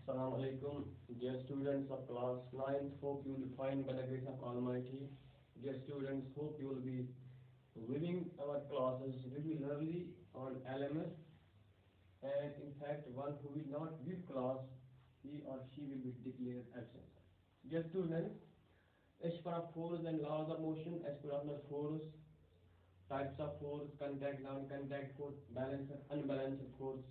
Assalamu alaikum, dear students of class 9th. Hope you will find by the grace of Almighty. Dear students, hope you will be viewing our classes regularly on LMS. And in fact, one who will not view class, he or she will be declared absent. Dear students, as per our force and laws of motion, as per our force, types of force, contact, non-contact force, balanced and unbalanced force,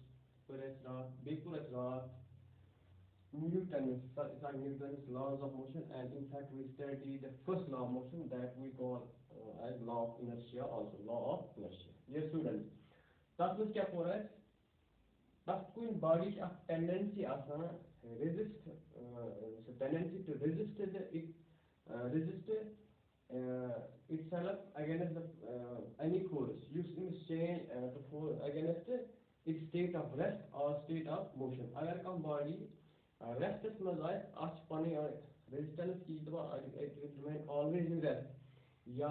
Newton's laws of motion, and in fact we study the first law of motion that we call as law of inertia, also law of inertia. Dear students, that means क्या हो रहा है? बस कोई body की tendency आसान resist, so tendency to resist itself against any force. Use change to force against its state of rest or state of motion. अगर कम body rest में जाए, आज पानी और resistance की तो it remain always in rest. या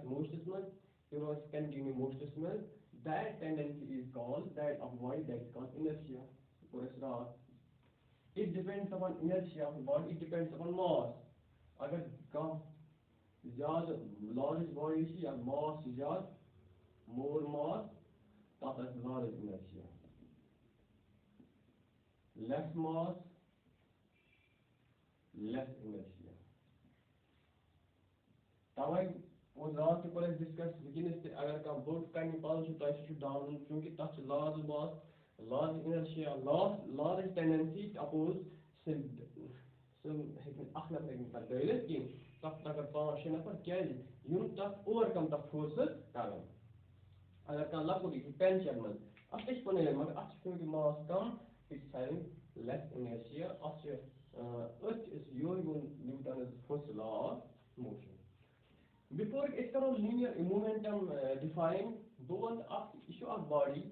motion में, it was continue motion में. That tendency is called, that of body, that is called inertia. It depends upon inertia of body. It depends upon mass. अगर कम ज़्यादा large body से या mass ज़्यादा, more mass, that is large inertia. Less mass, less inertia. तवाई वो last पर discuss विकिनेस से अगर का बोर्ड का निकाल शुरू ताकि शुरू डाउन क्योंकि तक large mass, large inertia, large tendency oppose some हेकन अखना हेकन पर दौलत की तब तक पाँच शे नफर क्या है यूं तक overcome तक forces कारण अगर का लागू की pension में अच्छे पने मगर अच्छे क्योंकि mass come it's having less inertia. After Earth is using Newton's first law of motion. Before it's called linear momentum defined, both of issue of body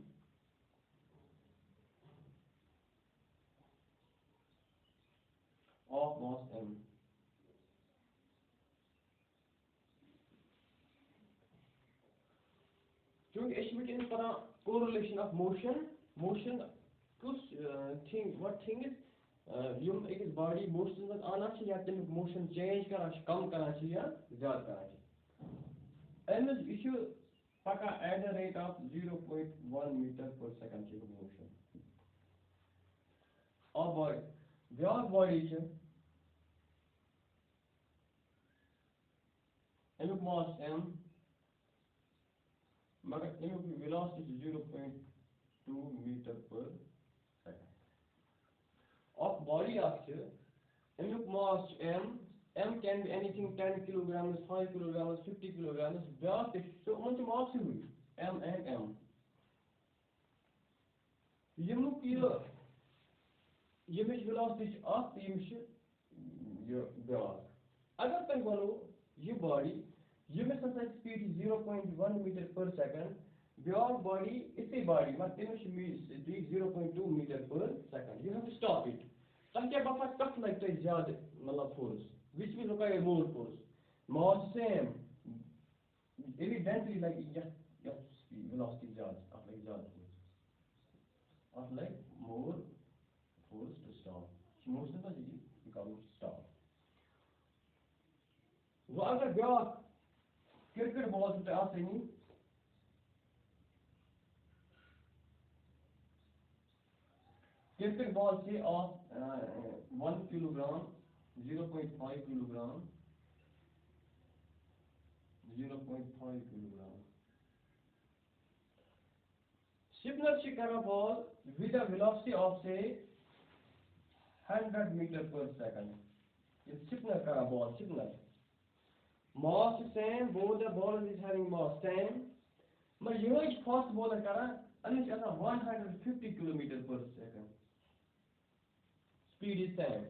of mass m. क्योंकि इसमें क्या पता correlation of motion कुछ what thing is यूम एक body motion में आना चाहिए या तब motion change करना चाहिए कम करना चाहिए या ज़्यादा करना चाहिए and this issue पका at the rate of 0.1 meter per second चाहिए motion और body है एनुक mass m मगर एनुक velocity 0.2 meter per second of body after एनुक mass m can be anything 10 kilograms, 5 kilograms, 50 kilograms. So much mass हुई m and m. यमुक ये मिश velocity आप ये मिश ब्याज अगर तक बोलो ये body ये मिश संसार speed 0.1 meter per second ब्याज body इसी body मत ये मिश 0.2 meter per second. You have to stop it. ताकि आप अपना कफ लगता है ज़्यादा मतलब force which will require more force. Mass same evidently like yes speed velocity ज़्यादा of like more force to stop. Motion का जी become stop. वो अगर ब्याज क्रिकेट बॉल से आते नहीं cricket ball say of 1 kilogram, 0.5 kilogram, 0.5 kilogram. Similar shikara ball with a velocity of say 100 meter per second. It's similar kara ball, similar. Mass same, both the balls is having mass same. But huge fast ball kara, and it's 150 kilometer per second. Speed is same.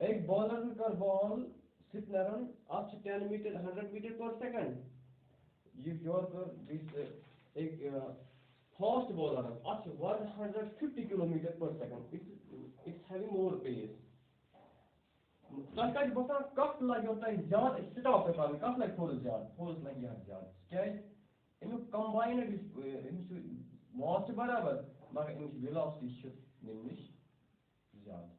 एक bowler का ball कितना run up to 10 meter 100 meter per second. You your this एक fast bowler up to 150 kilometer per second. It's having more pace. तक बता कब लग होता है ज़्यादा stop है पानी कब लग force लग यार ज़्यादा क्या है इनको combine mass बराबर मगर अमिच वेलोसिटी निम्निश ज्यादा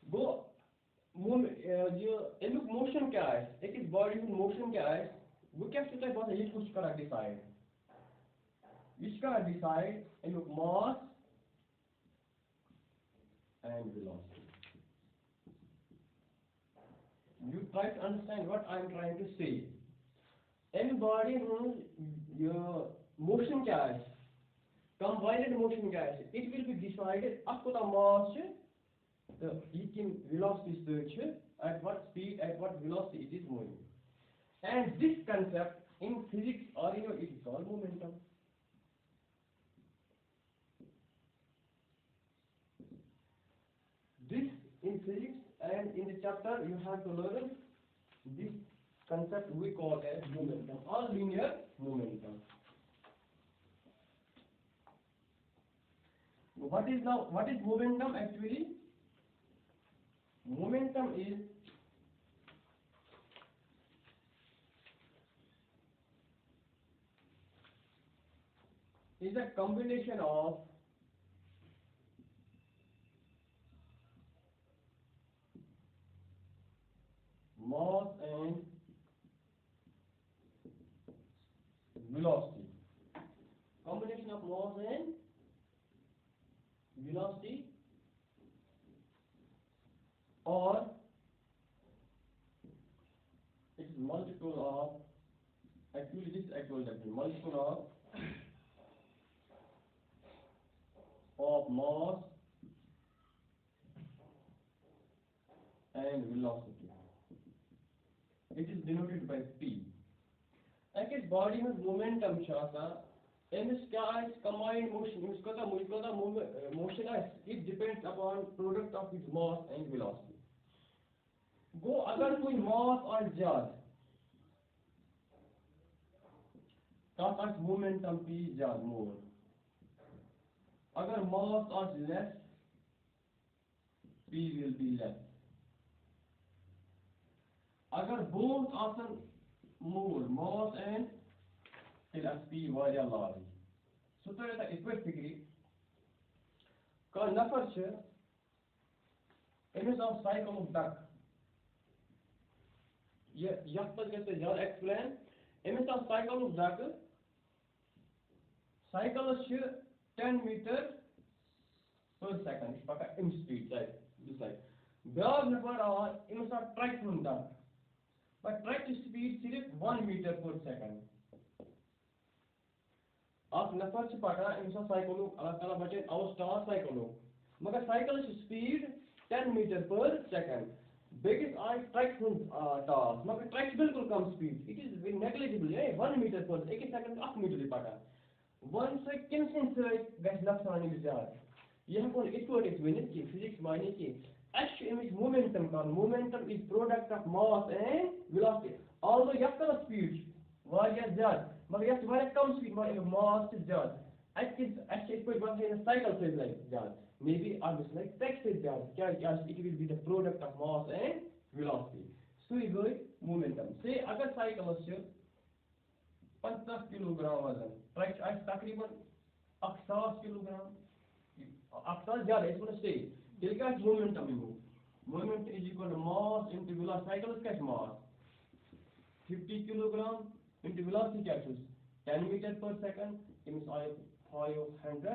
गो ये अमुक मोशन क्या है एक बॉडी हूँ मोशन क्या है वो क्या बात ये कुछ करा डिसाइड डिसाइड अमुक मास and velocity you try to understand what I am trying to say any body हूँ motion क्या है combined motion क्या है it will be decided अब कोता mass the equal velocity search at what speed at what velocity it is moving and this concept in physics or it is called momentum this in physics and in the chapter you have to learn this concept we call as momentum or linear momentum. What is momentum actually? Momentum is a combination of mass and velocity. Combination of mass and velocity or it is multiple of actually this actual multiple of mass and velocity. It is denoted by P. Like body में momentum चाहता amiss क्या है combined motion amiss कोता motion है it depends upon product of its mass and velocity गो अगर कोई mass और ज्यादा तब momentum P ज्यादा more अगर mass or less P will be less अगर both are more mass and still P Waria large so तो ये इक्वेट फिक्री का नफर छे एमिस ऑफ साइकिल ऑफ डक ये यक्त गते ज्यादा एक्सप्लेन एमिस ऑफ साइकिल ऑफ डक साइकिल छे 10 मीटर per second पका इन स्पीड this like ब्याग नफर आ एमिस ऑफ ट्रैक हुंदा but track speed सिर्फ 1 meter per second आप नफर से पढ़ा इनसा साइकिल अल्लाह ताला बचे और स्टार साइकिल मगर साइकिल की स्पीड 10 मीटर पर सेकंड बिगिस आई ट्रैक टास मगर ट्रैक बिल्कुल कम speed it is negligible 1 metre per एक सेकंड 8 मीटर पढ़ा 1 सेकंड से गस नुकसान ज्यादा यह कोन इक्वल इज विनित की फिजिक्स माने की actually momentum is product of mass and velocity although yakala speed वारिया ज्यादा मगर यह वारिया कम स्पीड मगर मास से ज्यादा अच्छे इस पर बात है साइकिल से ज्यादा maybe are this like track से ज्यादा क्या it will be the product of mass and velocity so यह गई मोमेंटम से अगर साइकिल से 50 किलोग्राम वजन ट्रैक आज तकरीबन 1000 किलोग्राम 1000 ज्यादा इसमें से दिल का momentum moment is equal to mass into velocity cycle का mass 50 kilogram into velocity captures 10 meter per second it means I 500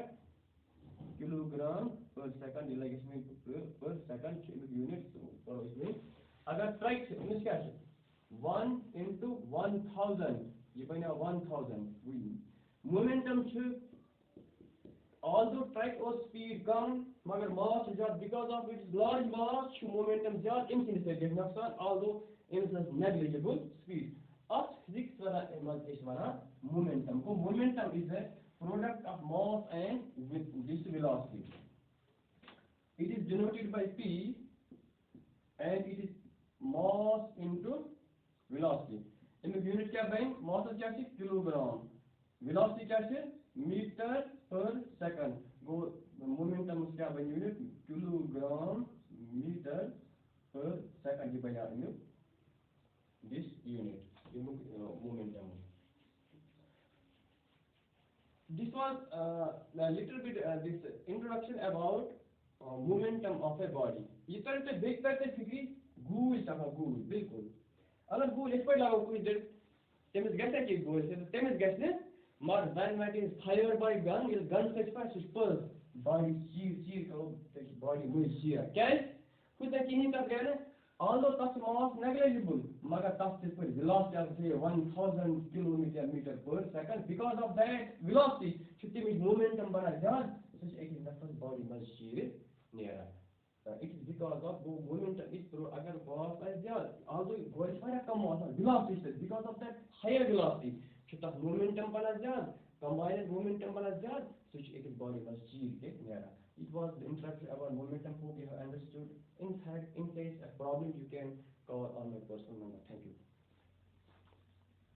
kilogram per second like इसमें per second units और इसमें अगर ट्रैक इसमें क्या है 1 into 1000 ये बना 1000 मोमेंटम छ although track और speed कम मगर mass ज्यादा because of its large mass छ momentum ज्यादा इनसे से नुकसान although it is negligible speed of physics is momentum. So momentum is a product of mass and with this velocity. It is denoted by P and it is mass into velocity. In the unit क्या बन mass क्या है kilogram velocity क्या है meter per second. वो momentum क्या बन unit kilogram meter per second ये बन यार this unit. Momentum. this was a little bit this introduction about momentum of a body. ये तरह से देख करते फिक्री गूल तक गूल बिल्कुल अगर गूल इस पर लागू कोई देर तेमिस गैसे की गूल से तेमिस गैसे मगर when it is fired by gun is gun such पर such पर body चीर करो body मुझे चीर क्या है खुद तक ही नहीं कर गया ना although that's mass negligible magar that's the velocity of say 1000 kilometer per second because of that velocity should be momentum bana jaan such a nafas body mas sheer near it is because of the momentum is through agar boss as jaan although goes fara kam velocity because of that higher velocity should the momentum bana jaan combined momentum bana jaan such a body mas sheer near. It was the introduction about momentum. Hope you have understood. In fact, in case a problem, you can call on my personal number. Thank you.